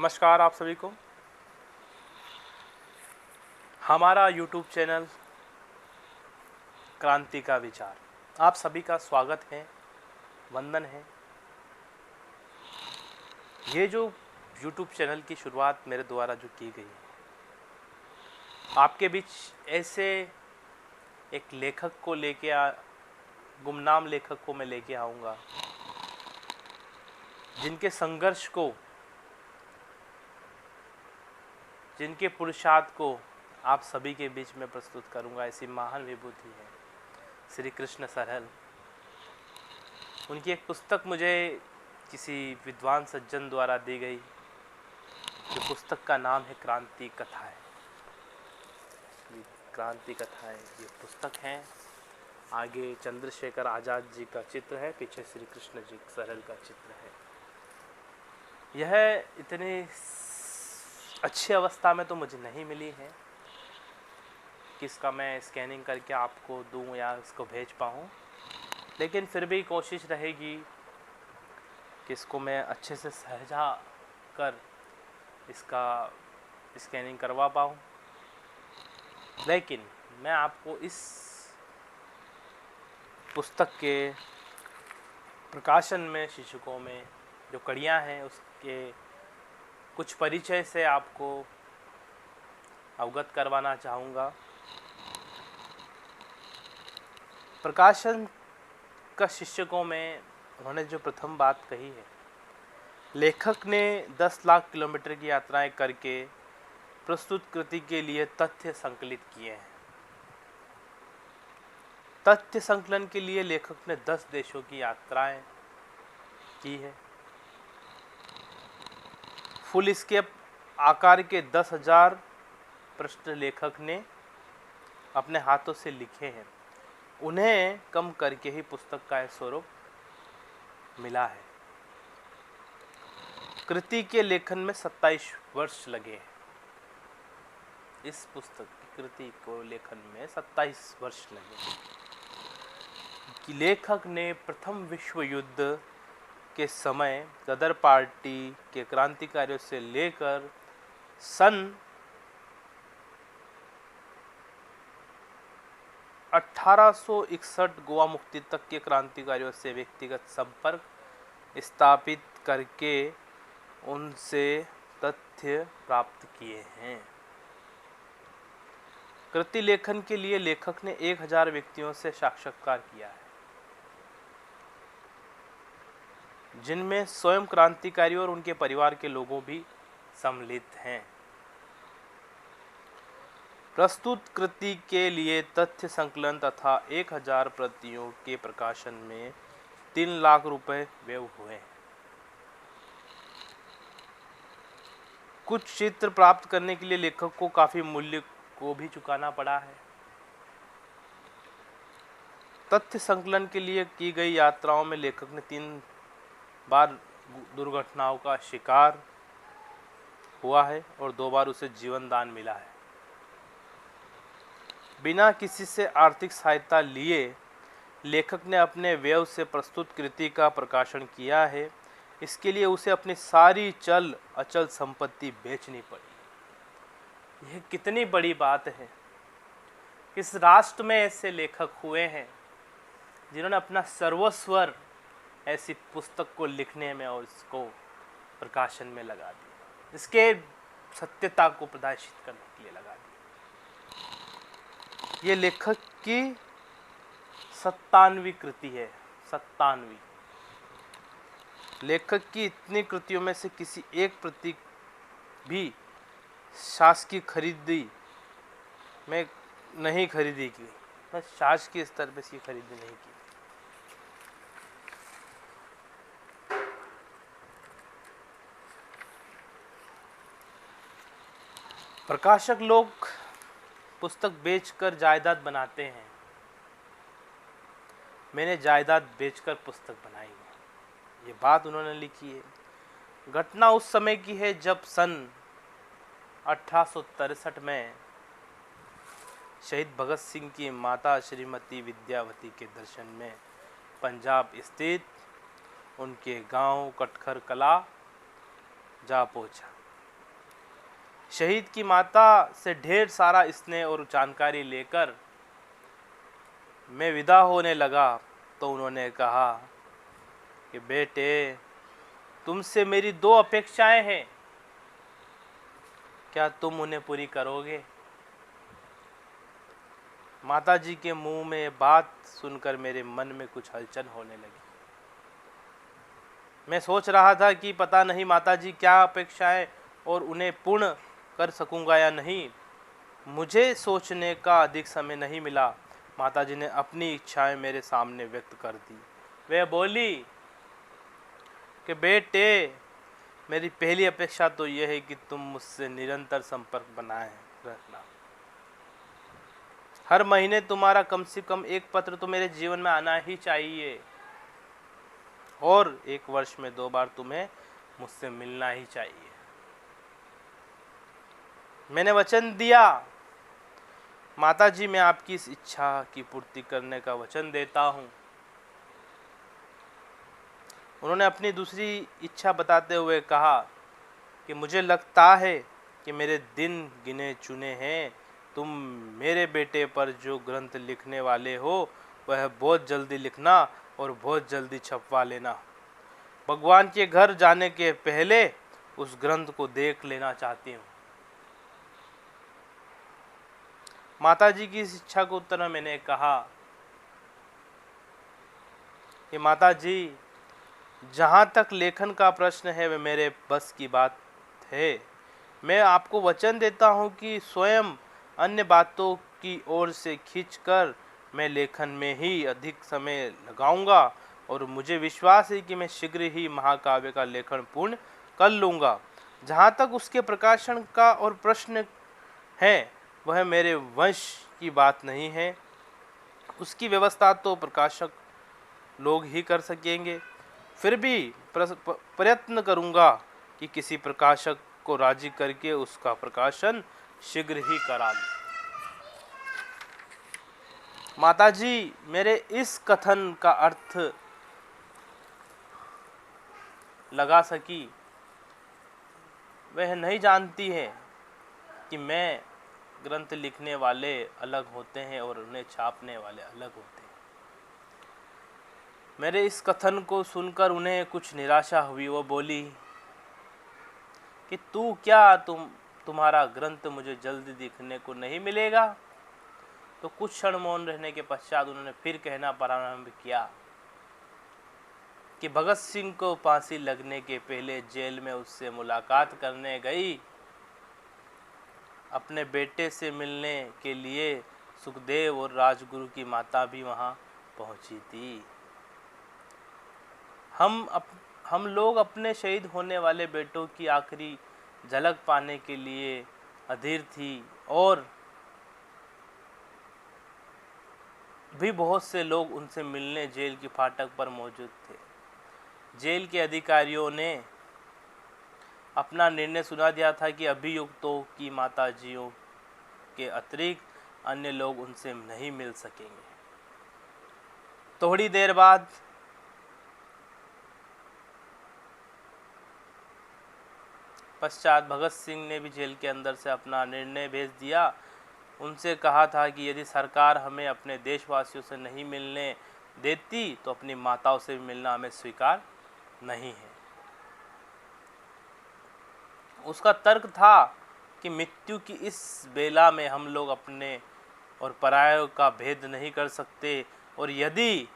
नमस्कार आप सभी को। हमारा YouTube चैनल क्रांति का विचार, आप सभी का स्वागत है, वंदन है। ये जो YouTube चैनल की शुरुआत मेरे द्वारा जो की गई है, आपके बीच ऐसे एक लेखक को गुमनाम लेखक को मैं लेके आऊँगा, जिनके संघर्ष को, जिनके पुरुषार्थ को आप सभी के बीच में प्रस्तुत करूंगा। ऐसी महान विभूति है श्री कृष्ण सरहल। उनकी एक पुस्तक मुझे किसी विद्वान सज्जन द्वारा दी गई, जो पुस्तक का नाम है क्रांति कथाएं। क्रांति कथाएं ये पुस्तक है। आगे चंद्रशेखर आज़ाद जी का चित्र है, पीछे श्री कृष्ण जी सरहल का चित्र है। यह इतनी अच्छी अवस्था में तो मुझे नहीं मिली है कि इसका मैं स्कैनिंग करके आपको दूं या इसको भेज पाऊँ, लेकिन फिर भी कोशिश रहेगी कि इसको मैं अच्छे से सहजा कर इसका स्कैनिंग करवा पाऊँ। लेकिन मैं आपको इस पुस्तक के प्रकाशन में, शीर्षकों में जो कड़ियाँ हैं, उसके कुछ परिचय से आपको अवगत करवाना चाहूँगा। प्रकाशन का शीर्षकों में उन्होंने जो प्रथम बात कही है, लेखक ने 10 लाख किलोमीटर की यात्राएं करके प्रस्तुत कृति के लिए तथ्य संकलित किए हैं। तथ्य संकलन के लिए लेखक ने 10 देशों की यात्राएं की है। फुल स्केप आकार के 10,000 प्रश्न लेखक ने अपने हाथों से लिखे हैं। उन्हें कम करके ही पुस्तक का स्वरूप मिला है। कृति के लेखन में 27 वर्ष लगे हैं। इस पुस्तक की कृति को लेखन में 27 वर्ष लगे कि लेखक ने प्रथम विश्व युद्ध के समय गदर पार्टी के क्रांतिकारियों से लेकर सन 1861 गोवा मुक्ति तक के क्रांतिकारियों से व्यक्तिगत संपर्क स्थापित करके उनसे तथ्य प्राप्त किए हैं। कृति लेखन के लिए लेखक ने 1000 व्यक्तियों से साक्षात्कार किया है, जिनमें स्वयं क्रांतिकारी और उनके परिवार के लोगों भी सम्मिलित हैं। प्रस्तुत कृति के लिए तथ्य संकलन तथा 1000 प्रतियों के प्रकाशन में 3 लाख रुपए व्यय हुए। कुछ चित्र प्राप्त करने के लिए लेखक को काफी मूल्य को भी चुकाना पड़ा है। तथ्य संकलन के लिए की गई यात्राओं में लेखक ने 3 बार दुर्घटनाओं का शिकार हुआ है और 2 बार उसे जीवन दान मिला है। बिना किसी से आर्थिक सहायता लिए लेखक ने अपने व्यय से प्रस्तुत कृति का प्रकाशन किया है। इसके लिए उसे अपनी सारी चल अचल संपत्ति बेचनी पड़ी। यह कितनी बड़ी बात है। इस राष्ट्र में ऐसे लेखक हुए हैं जिन्होंने अपना सर्वस्व ऐसी पुस्तक को लिखने में और इसको प्रकाशन में लगा दिया, इसके सत्यता को प्रदर्शित करने के लिए लगा दिया। ये लेखक की 97वीं कृति है। 97वीं। लेखक की इतनी कृतियों में से किसी एक प्रति भी शासकीय खरीदी में नहीं खरीदी की, बस शासकीय स्तर पर इसकी खरीदी नहीं की। प्रकाशक लोग पुस्तक बेचकर जायदाद बनाते हैं। मैंने जायदाद बेचकर पुस्तक बनाई है, ये बात उन्होंने लिखी है। घटना उस समय की है जब सन 1863 में शहीद भगत सिंह की माता श्रीमती विद्यावती के दर्शन में पंजाब स्थित उनके गांव कटखर कला जा पहुंचा। शहीद की माता से ढेर सारा स्नेह और जानकारी लेकर मैं विदा होने लगा तो उन्होंने कहा कि बेटे, तुमसे मेरी 2 अपेक्षाएं हैं, क्या तुम उन्हें पूरी करोगे? माताजी के मुंह में ये बात सुनकर मेरे मन में कुछ हलचल होने लगी। मैं सोच रहा था कि पता नहीं माताजी क्या अपेक्षाएं और उन्हें पूर्ण कर सकूंगा या नहीं। मुझे सोचने का अधिक समय नहीं मिला। माताजी ने अपनी इच्छाएं मेरे सामने व्यक्त कर दी। वह बोली कि बेटे, मेरी पहली अपेक्षा तो यह है कि तुम मुझसे निरंतर संपर्क बनाए रखना। हर महीने तुम्हारा कम से कम एक पत्र तो मेरे जीवन में आना ही चाहिए और 1 वर्ष में 2 बार तुम्हें मुझसे मिलना ही चाहिए। मैंने वचन दिया। माताजी, मैं आपकी इस इच्छा की पूर्ति करने का वचन देता हूँ। उन्होंने अपनी दूसरी इच्छा बताते हुए कहा कि मुझे लगता है कि मेरे दिन गिने चुने हैं। तुम मेरे बेटे पर जो ग्रंथ लिखने वाले हो वह बहुत जल्दी लिखना और बहुत जल्दी छपवा लेना। भगवान के घर जाने के पहले उस ग्रंथ को देख लेना चाहती हूँ। माताजी की इस इच्छा को उत्तर में मैंने कहा कि माताजी, जहाँ तक लेखन का प्रश्न है वह मेरे बस की बात है। मैं आपको वचन देता हूँ कि स्वयं अन्य बातों की ओर से खींचकर मैं लेखन में ही अधिक समय लगाऊंगा और मुझे विश्वास है कि मैं शीघ्र ही महाकाव्य का लेखन पूर्ण कर लूँगा। जहाँ तक उसके प्रकाशन का और प्रश्न है वह मेरे वंश की बात नहीं है। उसकी व्यवस्था तो प्रकाशक लोग ही कर सकेंगे। फिर भी प्रयत्न करूंगा कि किसी प्रकाशक को राजी करके उसका प्रकाशन शीघ्र ही करा लूं। माताजी, मेरे इस कथन का अर्थ लगा सकी। वह नहीं जानती है कि मैं ग्रंथ लिखने वाले अलग होते हैं और उन्हें छापने वाले अलग होते हैं। मेरे इस कथन को सुनकर उन्हें कुछ निराशा हुई। वो बोली कि तुम्हारा ग्रंथ मुझे जल्दी दिखने को नहीं मिलेगा। तो कुछ क्षण मौन रहने के पश्चात उन्होंने फिर कहना प्रारंभ किया कि भगत सिंह को फांसी लगने के पहले जेल में उससे मुलाकात करने गई। अपने बेटे से मिलने के लिए सुखदेव और राजगुरु की माता भी वहां पहुंची थी। हम लोग अपने शहीद होने वाले बेटों की आखिरी झलक पाने के लिए अधीर थी और भी बहुत से लोग उनसे मिलने जेल के फाटक पर मौजूद थे। जेल के अधिकारियों ने अपना निर्णय सुना दिया था कि अभियुक्तों की माताजियों के अतिरिक्त अन्य लोग उनसे नहीं मिल सकेंगे। थोड़ी देर बाद पश्चात भगत सिंह ने भी जेल के अंदर से अपना निर्णय भेज दिया। उनसे कहा था कि यदि सरकार हमें अपने देशवासियों से नहीं मिलने देती तो अपनी माताओं से भी मिलना हमें स्वीकार नहीं है। उसका तर्क था कि मृत्यु की इस बेला में हम लोग अपने और परायों का भेद नहीं कर सकते और यदि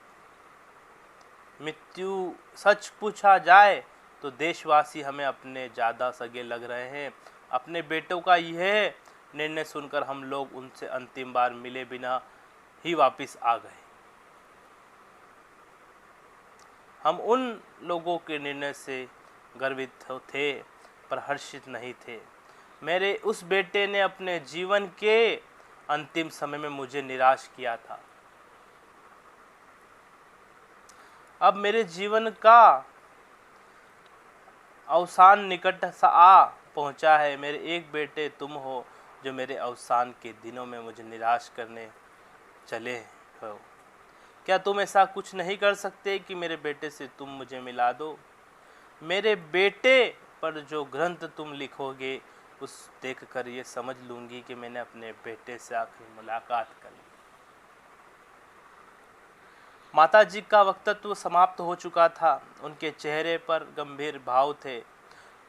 मृत्यु सच पूछा जाए तो देशवासी हमें अपने ज़्यादा सगे लग रहे हैं। अपने बेटों का यह निर्णय सुनकर हम लोग उनसे अंतिम बार मिले बिना ही वापस आ गए। हम उन लोगों के निर्णय से गर्वित थे पर हर्षित नहीं थे। मेरे उस बेटे ने अपने जीवन के अंतिम समय में मुझे निराश किया था। अब मेरे जीवन का अवसान निकट सा आ पहुंचा है। मेरे एक बेटे तुम हो जो मेरे अवसान के दिनों में मुझे निराश करने चले हो। क्या तुम ऐसा कुछ नहीं कर सकते कि मेरे बेटे से तुम मुझे मिला दो? मेरे बेटे पर जो ग्रंथ तुम लिखोगे उस देखकर ये समझ लूँगी कि मैंने अपने बेटे से आखिरी मुलाकात कर ली। माताजी का वक्तत्व समाप्त हो चुका था। उनके चेहरे पर गंभीर भाव थे।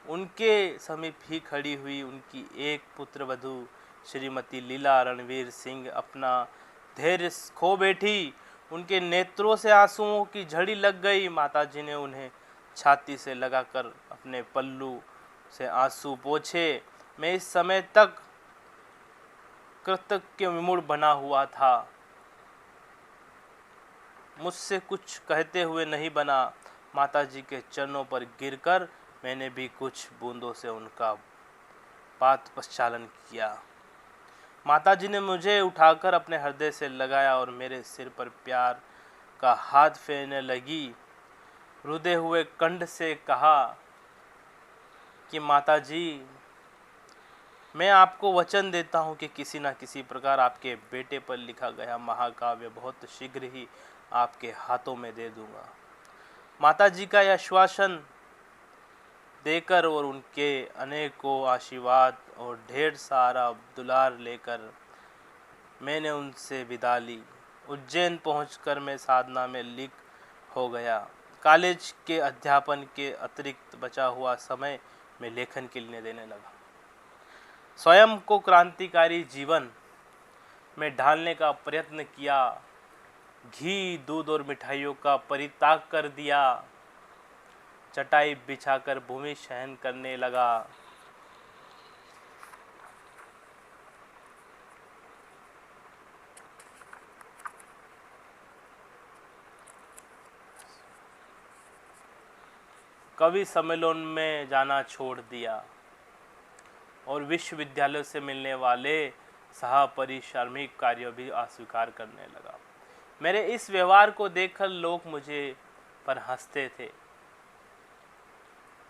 उनके समीप ही खड़ी हुई उनकी एक पुत्रवधू श्रीमती लीला रणवीर सिंह अपना धैर्य खो बैठी। उनके नेत्रों से आंसुओं की झड़ी लग गई। माताजी ने उन्हें छाती से लगाकर अपने पल्लू से आंसू पोंछे। मैं इस समय तक कृतज्ञ विमुड़ बना हुआ था, मुझसे कुछ कहते हुए नहीं बना। माताजी के चरणों पर गिरकर मैंने भी कुछ बूंदों से उनका पाद प्रक्षालन किया। माताजी ने मुझे उठाकर अपने हृदय से लगाया और मेरे सिर पर प्यार का हाथ फेरने लगी। रुधे हुए कंठ से कहा कि माताजी, मैं आपको वचन देता हूँ कि किसी न किसी प्रकार आपके बेटे पर लिखा गया महाकाव्य बहुत शीघ्र ही आपके हाथों में दे दूंगा। माताजी का यह आश्वासन देकर और उनके अनेकों आशीर्वाद और ढेर सारा दुलार लेकर मैंने उनसे विदा ली। उज्जैन पहुंचकर मैं साधना में लीन हो गया। कॉलेज के अध्यापन के अतिरिक्त बचा हुआ समय मैं लेखन के लिए देने लगा। स्वयं को क्रांतिकारी जीवन में ढालने का प्रयत्न किया। घी, दूध और मिठाइयों का परित्याग कर दिया। चटाई बिछाकर भूमि शयन करने लगा। कवि सम्मेलन में जाना छोड़ दिया और विश्वविद्यालय से मिलने वाले सहपरिश्रमिक कार्य भी अस्वीकार करने लगा। मेरे इस व्यवहार को देखकर लोग मुझे पर हंसते थे।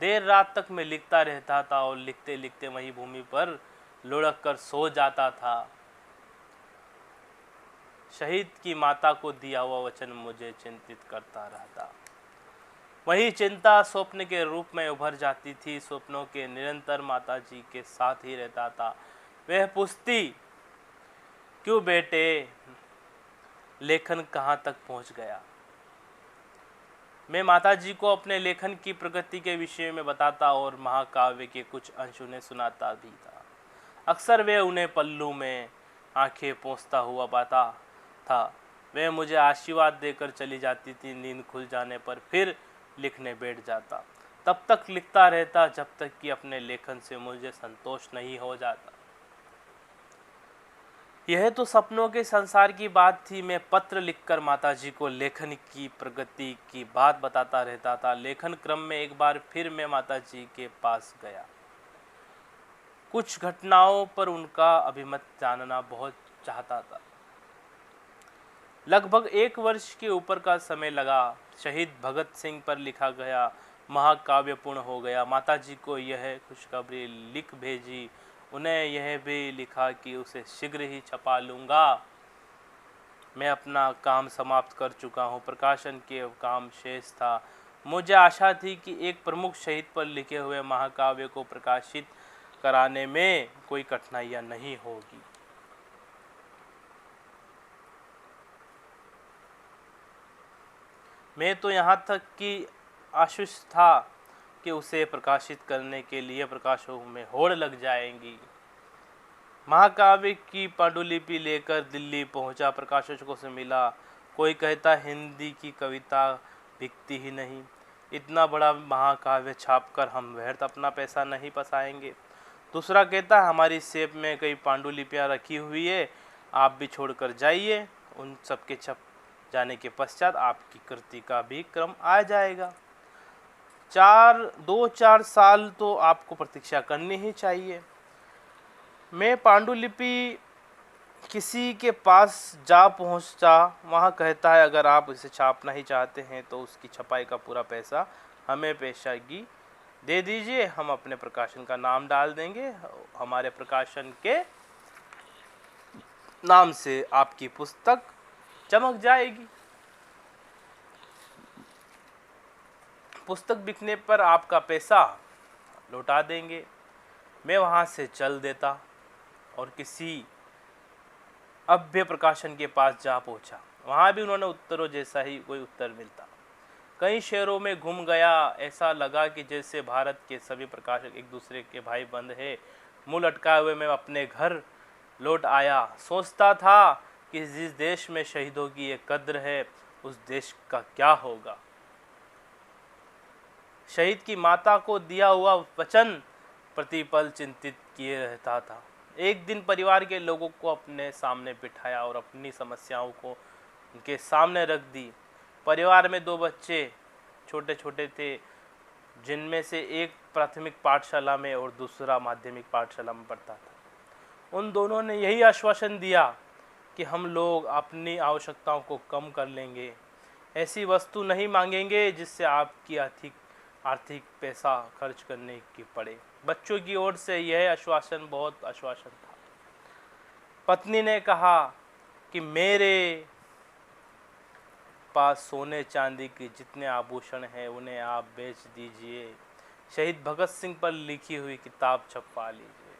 देर रात तक मैं लिखता रहता था और लिखते लिखते वहीं भूमि पर लुढ़क कर सो जाता था। शहीद की माता को दिया हुआ वचन मुझे चिंतित करता रहता। वही चिंता स्वप्न के रूप में उभर जाती थी। स्वप्नों के निरंतर माताजी के साथ ही रहता था। वह पूछती, क्यों बेटे, लेखन कहाँ तक पहुँच गया? मैं माताजी को अपने लेखन की प्रगति के विषय में बताता और महाकाव्य के कुछ अंश उन्हें सुनाता भी था। अक्सर वे उन्हें पल्लू में आंखें पोंछता हुआ पाता था। वे मुझे आशीर्वाद देकर चली जाती थी। नींद खुल जाने पर फिर लिखने बैठ जाता। तब तक लिखता रहता जब तक कि अपने लेखन से मुझे संतोष नहीं हो जाता। यह तो सपनों के संसार की बात थी। मैं पत्र लिखकर माताजी को लेखन की प्रगति की बात बताता रहता था। लेखन क्रम में एक बार फिर मैं माताजी के पास गया। कुछ घटनाओं पर उनका अभिमत जानना बहुत चाहता था। लगभग 1 वर्ष के ऊपर का समय लगा। शहीद भगत सिंह पर लिखा गया महाकाव्य पूर्ण हो गया। माताजी को यह खुशखबरी लिख भेजी। उन्हें यह भी लिखा कि उसे शीघ्र ही छपा लूँगा। मैं अपना काम समाप्त कर चुका हूँ। प्रकाशन के काम शेष था। मुझे आशा थी कि एक प्रमुख शहीद पर लिखे हुए महाकाव्य को प्रकाशित कराने में कोई कठिनाइयाँ नहीं होगी। मैं तो यहाँ तक कि आश्वस्त था कि उसे प्रकाशित करने के लिए प्रकाशकों में होड़ लग जाएंगी। महाकाव्य की पांडुलिपि लेकर दिल्ली पहुंचा। प्रकाशकों से मिला। कोई कहता हिंदी की कविता बिकती ही नहीं। इतना बड़ा महाकाव्य छापकर हम व्यर्थ अपना पैसा नहीं फंसाएंगे। दूसरा कहता हमारी सेब में कई पांडुलिपियाँ रखी हुई है, आप भी छोड़कर जाइए। उन सबके छप जाने के पश्चात आपकी कृति का भी क्रम आ जाएगा। 2-4 साल तो आपको प्रतीक्षा करनी ही चाहिए। मैं पांडुलिपि किसी के पास जा पहुंचा। वहां कहता है अगर आप इसे छापना ही चाहते हैं तो उसकी छपाई का पूरा पैसा हमें पेशगी दे दीजिए। हम अपने प्रकाशन का नाम डाल देंगे। हमारे प्रकाशन के नाम से आपकी पुस्तक चमक जाएगी। पुस्तक बिकने पर आपका पैसा लौटा देंगे। मैं वहाँ से चल देता और किसी अभ्य प्रकाशन के पास जा पहुँचा। वहाँ भी उन्होंने उत्तरों जैसा ही कोई उत्तर मिलता। कई शहरों में घूम गया, ऐसा लगा कि जैसे भारत के सभी प्रकाशक एक दूसरे के भाई बंद है। मुंह लटकाए हुए मैं अपने घर लौट आया। सोचता था कि जिस देश में शहीदों की ये कद्र है, उस देश का क्या होगा। शहीद की माता को दिया हुआ वचन प्रतिपल चिंतित किए रहता था। एक दिन परिवार के लोगों को अपने सामने बिठाया और अपनी समस्याओं को उनके सामने रख दी। परिवार में 2 बच्चे छोटे छोटे थे, जिनमें से एक प्राथमिक पाठशाला में और दूसरा माध्यमिक पाठशाला में पढ़ता था। उन दोनों ने यही आश्वासन दिया कि हम लोग अपनी आवश्यकताओं को कम कर लेंगे, ऐसी वस्तु नहीं मांगेंगे जिससे आपकी आर्थिक पैसा खर्च करने की पड़े। बच्चों की ओर से यह आश्वासन बहुत आश्वासन था। पत्नी ने कहा कि मेरे पास सोने चांदी के जितने आभूषण हैं उन्हें आप बेच दीजिए, शहीद भगत सिंह पर लिखी हुई किताब छपवा लीजिए।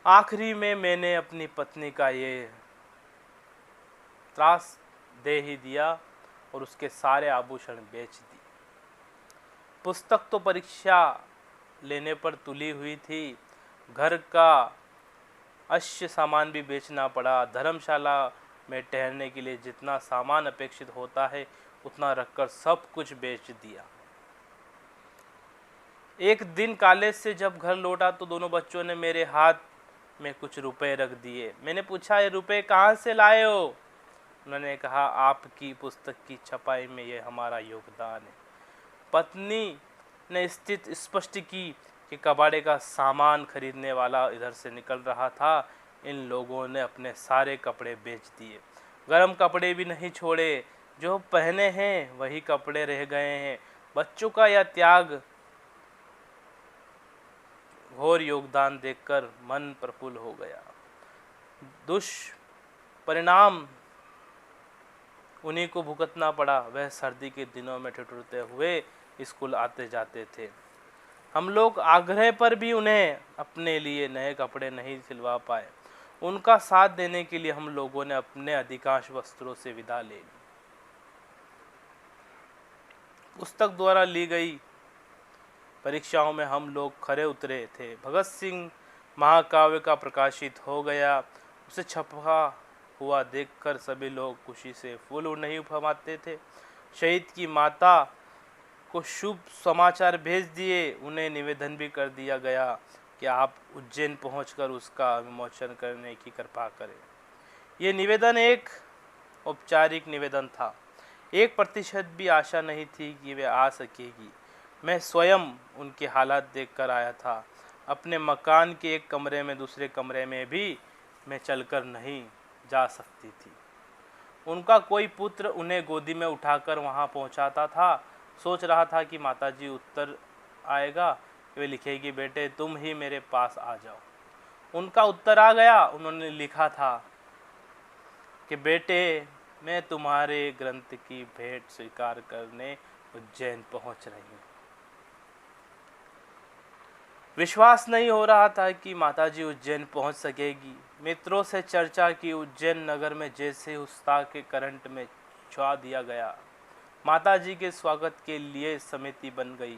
आखिरी में मैंने अपनी पत्नी का ये त्रास दे ही दिया और उसके सारे आभूषण बेच दिए। पुस्तक तो परीक्षा लेने पर तुली हुई थी, घर का अश्य सामान भी बेचना पड़ा। धर्मशाला में ठहरने के लिए जितना सामान अपेक्षित होता है उतना रखकर सब कुछ बेच दिया। एक दिन कॉलेज से जब घर लौटा तो दोनों बच्चों ने मेरे हाथ में कुछ रुपए रख दिए। मैंने पूछा, ये रुपए कहाँ से लाए हो? उन्होंने कहा, आपकी पुस्तक की छपाई में ये हमारा योगदान है। पत्नी ने स्थिति स्पष्ट की कि कबाड़े का सामान खरीदने वाला इधर से निकल रहा था। इन लोगों ने अपने सारे कपड़े बेच दिए, गर्म कपड़े भी नहीं छोड़े, जो पहने हैं वही कपड़े रह गए हैं। बच्चों का यह त्याग घोर योगदान देखकर मन प्रफुल्ल हो गया। दुष्परिणाम उन्हीं को भुगतना पड़ा। वह सर्दी के दिनों में ठिठुरते हुए स्कूल आते जाते थे। हम लोग आग्रह पर भी उन्हें अपने लिए नए कपड़े नहीं सिलवा पाए। उनका साथ देने के लिए हम लोगों ने अपने अधिकांश वस्त्रों से विदा ले ली। पुस्तक द्वारा ली गई परीक्षाओं में हम लोग खरे उतरे थे। भगत सिंह महाकाव्य का प्रकाशित हो गया। उसे छपा हुआ देखकर सभी लोग खुशी से फूल नहीं फमाते थे। शहीद की माता को शुभ समाचार भेज दिए। उन्हें निवेदन भी कर दिया गया कि आप उज्जैन पहुंचकर उसका विमोचन करने की कृपा करें। ये निवेदन एक औपचारिक निवेदन था। 1% भी आशा नहीं थी कि वे आ सकेगी। मैं स्वयं उनके हालात देखकर आया था। अपने मकान के एक कमरे में दूसरे कमरे में भी मैं चलकर नहीं जा सकती थी। उनका कोई पुत्र उन्हें गोदी में उठाकर वहां पहुंचाता था। सोच रहा था कि माताजी उत्तर आएगा, वे लिखेगी, बेटे तुम ही मेरे पास आ जाओ। उनका उत्तर आ गया। उन्होंने लिखा था कि बेटे मैं तुम्हारे ग्रंथ की भेंट स्वीकार करने उज्जैन पहुंच रही हूँ। विश्वास नहीं हो रहा था कि माताजी उज्जैन पहुंच सकेगी। मित्रों से चर्चा की। उज्जैन नगर में जैसे उत्साह के करंट में छुआ दिया गया। माताजी के स्वागत के लिए समिति बन गई।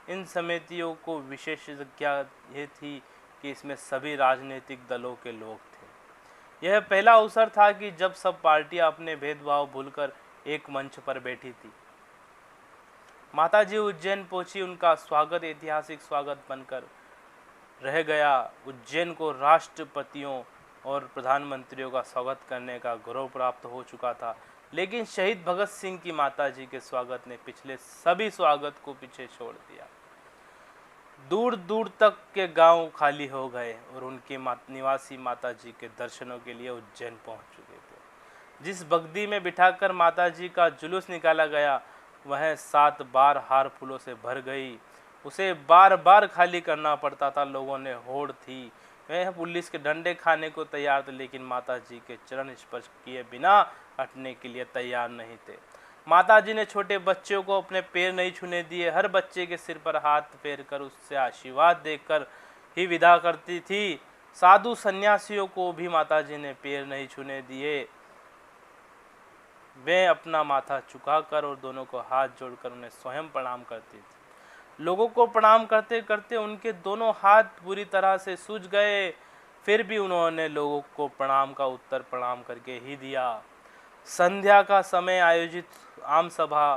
इन समितियों को विशेषज्ञता ये थी कि इसमें सभी राजनीतिक दलों के लोग थे। यह पहला अवसर था कि जब सब पार्टियां अपने भेदभाव भूलकर एक मंच पर बैठी थी। माताजी उज्जैन पहुंची। उनका स्वागत ऐतिहासिक स्वागत बनकर रह गया। उज्जैन को राष्ट्रपतियों और प्रधानमंत्रियों का स्वागत करने का गौरव प्राप्त हो चुका था, लेकिन शहीद भगत सिंह की माताजी के स्वागत ने पिछले सभी स्वागत को पीछे छोड़ दिया। दूर दूर तक के गांव खाली हो गए और उनके निवासी माताजी के दर्शनों के लिए उज्जैन पहुंच चुके थे। जिस बगदी में बिठाकर माताजी का जुलूस निकाला गया वह 7 बार हार फूलों से भर गई। उसे बार बार खाली करना पड़ता था। लोगों ने होड़ थी, वह पुलिस के डंडे खाने को तैयार थे, लेकिन माताजी के चरण स्पर्श किए बिना हटने के लिए तैयार नहीं थे। माताजी ने छोटे बच्चों को अपने पैर नहीं छूने दिए, हर बच्चे के सिर पर हाथ फेर कर उससे आशीर्वाद देकर ही विदा करती थी। साधु सन्यासियों को भी माताजी ने पैर नहीं छूने दिए, वे अपना माथा झुकाकर और दोनों को हाथ जोड़कर उन्हें स्वयं प्रणाम करती थी। लोगों को प्रणाम करते करते उनके दोनों हाथ बुरी तरह से सूज गए, फिर भी उन्होंने लोगों को प्रणाम का उत्तर प्रणाम करके ही दिया। संध्या का समय आयोजित आम सभा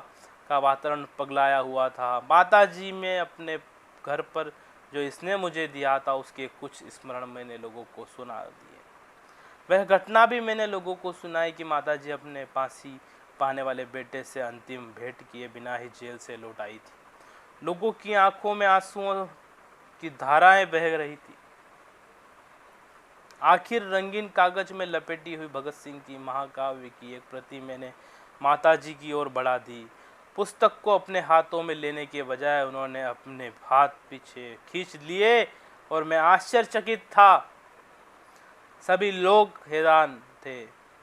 का वातावरण पगलाया हुआ था। माताजी में अपने घर पर जो इसने मुझे दिया था उसके कुछ स्मरण मैंने लोगों को सुना दिए। वह घटना भी मैंने लोगों को सुनाई कि माताजी अपने फांसी पाने वाले बेटे से अंतिम भेंट किए बिना ही जेल से लौट आई थी। लोगों की आंखों में आंसुओं की धाराएं बह रही थी। आखिर रंगीन कागज में लपेटी हुई भगत सिंह की महाकाव्य की एक प्रति मैंने माताजी की ओर बढ़ा दी। पुस्तक को अपने हाथों में लेने के बजाय उन्होंने अपने हाथ पीछे खींच लिए और मैं आश्चर्यचकित था। सभी लोग हैरान थे।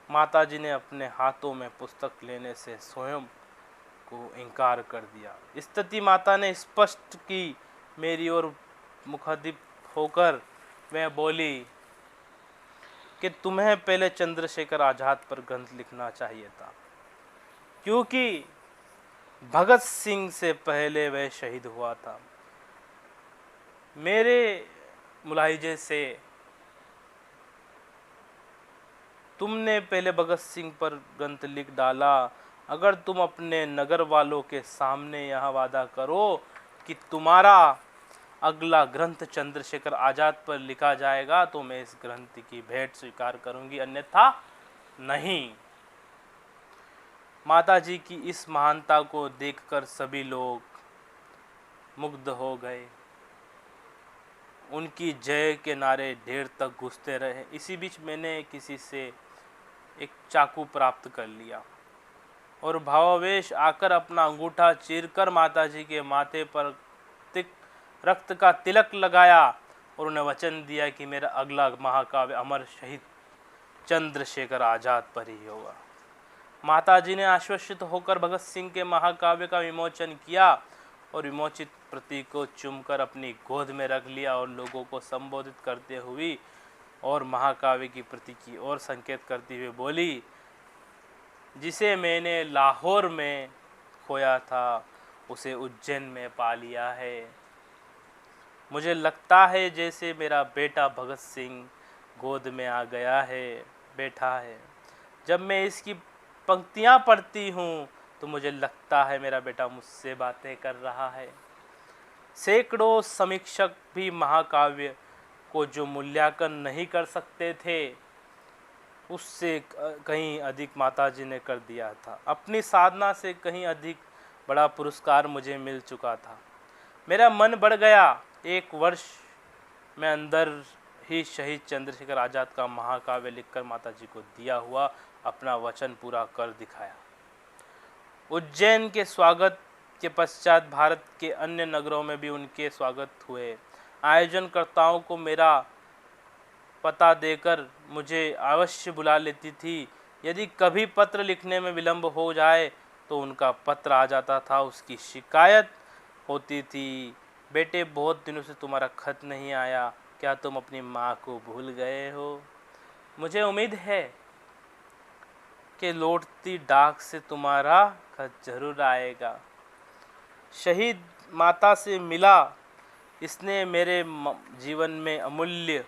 माताजी ने अपने हाथों में पुस्तक लेने से स्वयं को इनकार कर दिया। स्थिति माता ने स्पष्ट की मेरी ओर मुखातिब होकर वह बोली कि तुम्हें पहले चंद्रशेखर आजाद पर ग्रंथ लिखना चाहिए था, क्योंकि भगत सिंह से पहले वह शहीद हुआ था। मेरे मुलाहिजे से तुमने पहले भगत सिंह पर ग्रंथ लिख डाला। अगर तुम अपने नगर वालों के सामने यह वादा करो कि तुम्हारा अगला ग्रंथ चंद्रशेखर आजाद पर लिखा जाएगा तो मैं इस ग्रंथ की भेंट स्वीकार करूंगी, अन्यथा नहीं। माताजी की इस महानता को देखकर सभी लोग मुग्ध हो गए। उनकी जय के नारे देर तक गूंजते रहे। इसी बीच मैंने किसी से एक चाकू प्राप्त कर लिया और भावावेश आकर अपना अंगूठा चीरकर माताजी के माथे पर रक्त का तिलक लगाया और उन्हें वचन दिया कि मेरा अगला महाकाव्य अमर शहीद चंद्रशेखर आजाद पर ही होगा। माताजी ने आश्वस्त होकर भगत सिंह के महाकाव्य का विमोचन किया और विमोचित प्रति को चूमकर अपनी गोद में रख लिया और लोगों को संबोधित करते हुए और महाकाव्य की प्रति की ओर संकेत करती हुए बोली, जिसे मैंने लाहौर में खोया था उसे उज्जैन में पा लिया है। मुझे लगता है जैसे मेरा बेटा भगत सिंह गोद में आ गया है, बैठा है। जब मैं इसकी पंक्तियाँ पढ़ती हूँ तो मुझे लगता है मेरा बेटा मुझसे बातें कर रहा है। सैकड़ों समीक्षक भी महाकाव्य को जो मूल्यांकन नहीं कर सकते थे उससे कहीं अधिक माताजी ने कर दिया था। अपनी साधना से कहीं अधिक बड़ा पुरस्कार मुझे मिल चुका था। मेरा मन बढ़ गया। एक वर्ष में अंदर ही शहीद चंद्रशेखर आजाद का महाकाव्य लिखकर माताजी को दिया हुआ अपना वचन पूरा कर दिखाया। उज्जैन के स्वागत के पश्चात भारत के अन्य नगरों में भी उनके स्वागत हुए। आयोजनकर्ताओं को मेरा पता देकर मुझे अवश्य बुला लेती थी। यदि कभी पत्र लिखने में विलंब हो जाए तो उनका पत्र आ जाता था। उसकी शिकायत होती थी, बेटे बहुत दिनों से तुम्हारा खत नहीं आया, क्या तुम अपनी माँ को भूल गए हो? मुझे उम्मीद है कि लौटती डाक से तुम्हारा खत जरूर आएगा। शहीद माता से मिला, इसने मेरे जीवन में अमूल्य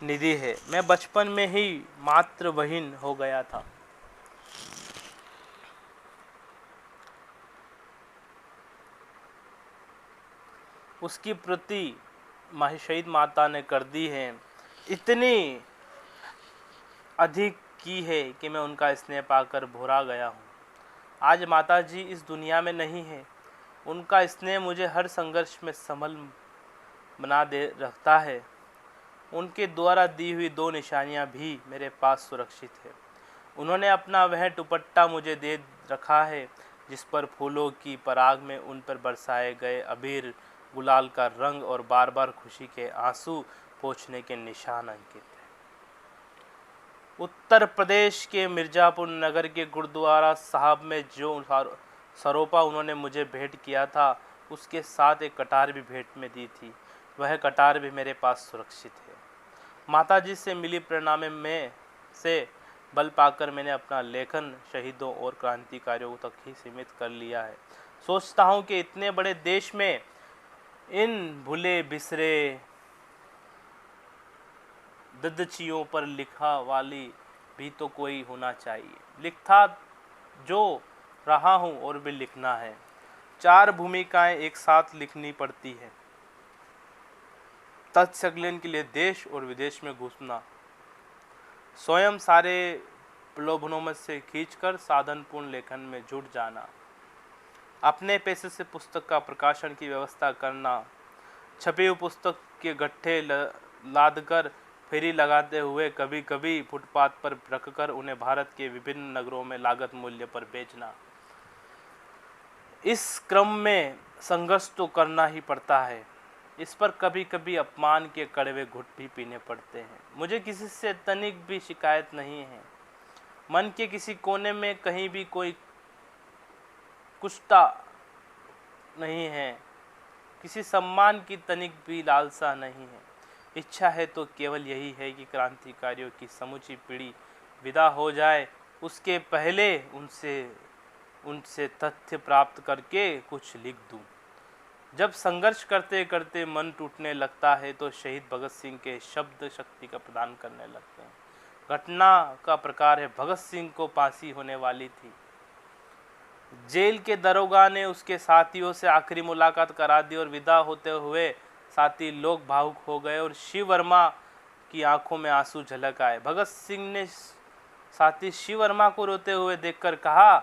निधि है। मैं बचपन में ही मातृविहीन हो गया था। उसकी प्रति शहीद माता ने कर दी है, इतनी अधिक की है कि मैं उनका स्नेह पाकर भुला गया हूँ। आज माताजी इस दुनिया में नहीं है। उनका स्नेह मुझे हर संघर्ष में संभल बना दे रखता है। उनके द्वारा दी हुई 2 निशानियाँ भी मेरे पास सुरक्षित है। उन्होंने अपना वह दुपट्टा मुझे दे रखा है जिस पर फूलों की पराग में उन पर बरसाए गए अबीर गुलाल का रंग और बार बार खुशी के आंसू पोंछने के निशान अंकित है। उत्तर प्रदेश के मिर्ज़ापुर नगर के गुरुद्वारा साहब में जो सरोपा उन्होंने मुझे भेंट किया था, उसके साथ एक कटार भी भेंट में दी थी। वह कटार भी मेरे पास सुरक्षित है। माताजी से मिली प्रेरणा में से बल पाकर मैंने अपना लेखन शहीदों और क्रांतिकारियों तक ही सीमित कर लिया है। सोचता हूँ कि इतने बड़े देश में इन भूले बिसरे ददचियों पर लिखा वाली भी तो कोई होना चाहिए। लिखता जो रहा हूँ और भी लिखना है। 4 भूमिकाएं एक साथ लिखनी पड़ती है। तत्संकलन के लिए देश और विदेश में घुसना, स्वयं सारे प्रलोभनों में से खींचकर साधनपूर्ण लेखन में जुट जाना, अपने पैसे से पुस्तक का प्रकाशन की व्यवस्था करना, छपी हुई पुस्तक के गट्ठे लादकर फेरी लगाते हुए कभी कभी फुटपाथ पर रखकर उन्हें भारत के विभिन्न नगरों में लागत मूल्य पर बेचना। इस क्रम में संघर्ष तो करना ही पड़ता है। इस पर कभी कभी अपमान के कड़वे घुट भी पीने पड़ते हैं। मुझे किसी से तनिक भी शिकायत नहीं है। मन के किसी कोने में कहीं भी कोई कुष्ठा नहीं है। किसी सम्मान की तनिक भी लालसा नहीं है। इच्छा है तो केवल यही है कि क्रांतिकारियों की समूची पीढ़ी विदा हो जाए, उसके पहले उनसे तथ्य प्राप्त करके कुछ लिख दूं। जब संघर्ष करते करते मन टूटने लगता है तो शहीद भगत सिंह के शब्द शक्ति का प्रदान करने लगते हैं। घटना का प्रकार है, भगत सिंह को फांसी होने वाली थी। जेल के दरोगा ने उसके साथियों से आखिरी मुलाकात करा दी और विदा होते हुए साथी लोग भावुक हो गए और शिव वर्मा की आंखों में आंसू झलक आए। भगत सिंह ने साथी शिव वर्मा को रोते हुए देखकर कहा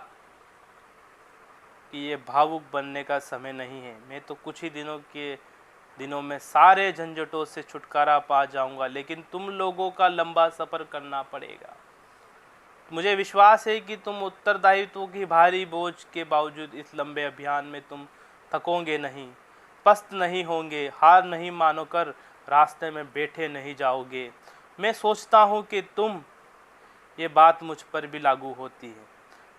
कि ये भावुक बनने का समय नहीं है। मैं तो कुछ ही दिनों में सारे झंझटों से छुटकारा पा जाऊंगा, लेकिन तुम लोगों का लंबा सफ़र करना पड़ेगा। मुझे विश्वास है कि तुम उत्तरदायित्व की भारी बोझ के बावजूद इस लंबे अभियान में तुम थकोगे नहीं, पस्त नहीं होंगे, हार नहीं मानोकर रास्ते में बैठे नहीं जाओगे। मैं सोचता हूँ कि ये बात मुझ पर भी लागू होती है।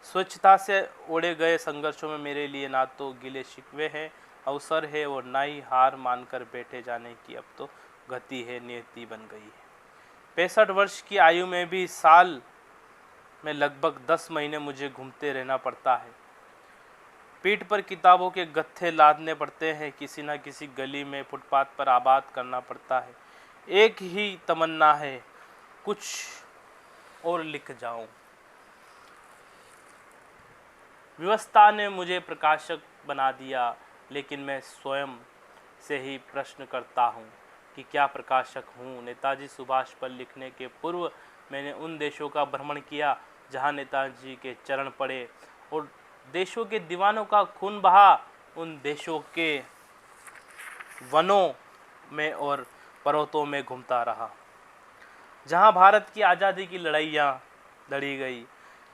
स्वच्छता से ओढ़े गए संघर्षों में मेरे लिए ना तो गिले शिकवे हैं, अवसर है, और ना ही हार मानकर बैठे जाने की अब तो गति है, नियति बन गई है। 65 वर्ष की आयु में भी साल में लगभग 10 महीने मुझे घूमते रहना पड़ता है। पीठ पर किताबों के गत्थे लादने पड़ते हैं, किसी न किसी गली में फुटपाथ पर आबाद करना पड़ता है। एक ही तमन्ना है, कुछ और लिख जाऊं। व्यवस्था ने मुझे प्रकाशक बना दिया, लेकिन मैं स्वयं से ही प्रश्न करता हूँ कि क्या प्रकाशक हूँ। नेताजी सुभाष पर लिखने के पूर्व मैंने उन देशों का भ्रमण किया जहाँ नेताजी के चरण पड़े और देशों के दीवानों का खून बहा। उन देशों के वनों में और पर्वतों में घूमता रहा जहाँ भारत की आज़ादी की लड़ाइयाँ लड़ी गई।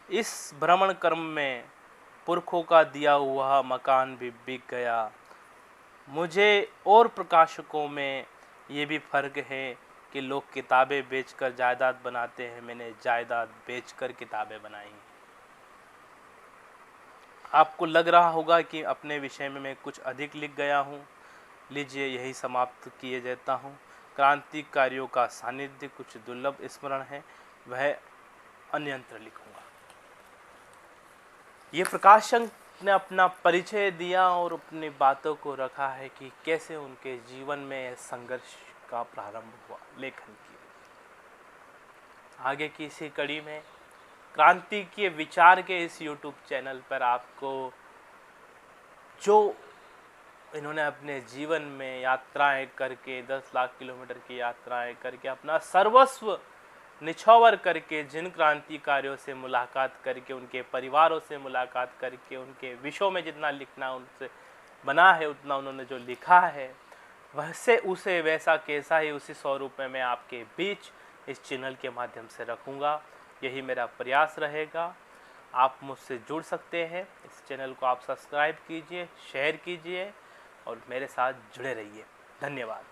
इस भ्रमण क्रम में पुरखों का दिया हुआ मकान भी बिक गया। मुझे और प्रकाशकों में ये भी फर्क है कि लोग किताबें बेचकर जायदाद बनाते हैं, मैंने जायदाद बेचकर किताबें बनाई। आपको लग रहा होगा कि अपने विषय में मैं कुछ अधिक लिख गया हूँ। लीजिए, यही समाप्त किए जाता हूँ। क्रांतिकारियों का सानिध्य कुछ दुर्लभ स्मरण है, वह अन्यंत्र लिखूंगा। ये प्रकाशक ने अपना परिचय दिया और अपनी बातों को रखा है कि कैसे उनके जीवन में संघर्ष का प्रारंभ हुआ लेखन की। आगे की इसी कड़ी में क्रांति के विचार के इस YouTube चैनल पर आपको जो इन्होंने अपने जीवन में यात्राएं करके 10 लाख किलोमीटर की यात्राएं करके अपना सर्वस्व निछावर करके जिन क्रांतिकारियों से मुलाकात करके, उनके परिवारों से मुलाकात करके, उनके विषयों में जितना लिखना उनसे बना है, उतना उन्होंने जो लिखा है वैसे उसे वैसा कैसा ही उसी स्वरूप में मैं आपके बीच इस चैनल के माध्यम से रखूँगा। यही मेरा प्रयास रहेगा। आप मुझसे जुड़ सकते हैं। इस चैनल को आप सब्सक्राइब कीजिए, शेयर कीजिए और मेरे साथ जुड़े रहिए। धन्यवाद।